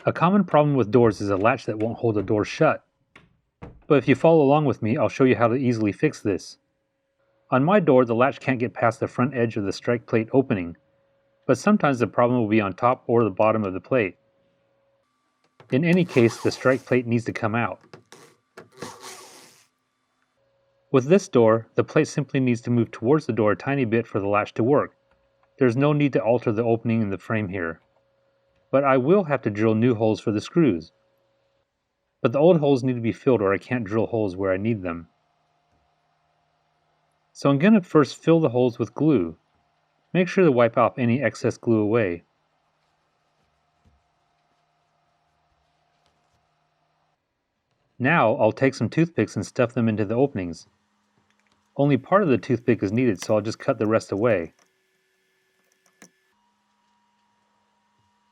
A common problem with doors is a latch that won't hold the door shut. But if you follow along with me, I'll show you how to easily fix this. On my door, the latch can't get past the front edge of the strike plate opening, but sometimes the problem will be on top or the bottom of the plate. In any case, the strike plate needs to come out. With this door, the plate simply needs to move towards the door a tiny bit for the latch to work. There's no need to alter the opening in the frame here. But I will have to drill new holes for the screws. But the old holes need to be filled or I can't drill holes where I need them. So I'm going to first fill the holes with glue. Make sure to wipe off any excess glue away. Now I'll take some toothpicks and stuff them into the openings. Only part of the toothpick is needed, so I'll just cut the rest away.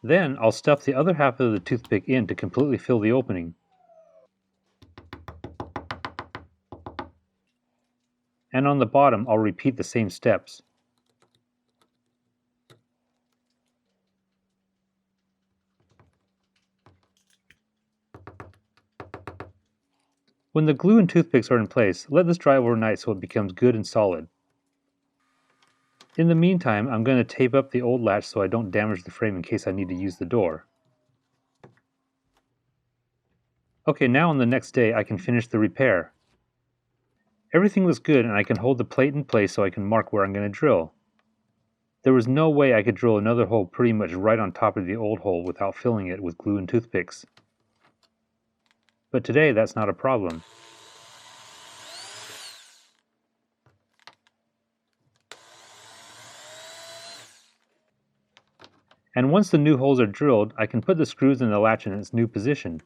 Then I'll stuff the other half of the toothpick in to completely fill the opening. And on the bottom, I'll repeat the same steps. When the glue and toothpicks are in place, let this dry overnight so it becomes good and solid. In the meantime, I'm going to tape up the old latch so I don't damage the frame in case I need to use the door. Okay, now on the next day I can finish the repair. Everything looks good and I can hold the plate in place so I can mark where I'm going to drill. There was no way I could drill another hole pretty much right on top of the old hole without filling it with glue and toothpicks. But today that's not a problem. And once the new holes are drilled, I can put the screws in the latch in its new position.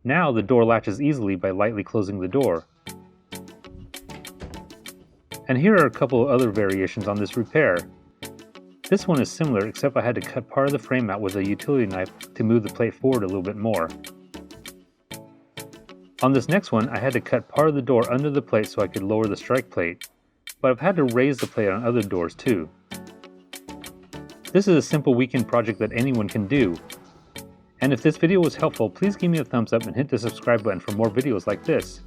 Now the door latches easily by lightly closing the door. And here are a couple of other variations on this repair. This one is similar, except I had to cut part of the frame out with a utility knife to move the plate forward a little bit more. On this next one, I had to cut part of the door under the plate so I could lower the strike plate, but I've had to raise the plate on other doors too. This is a simple weekend project that anyone can do. And if this video was helpful, please give me a thumbs up and hit the subscribe button for more videos like this.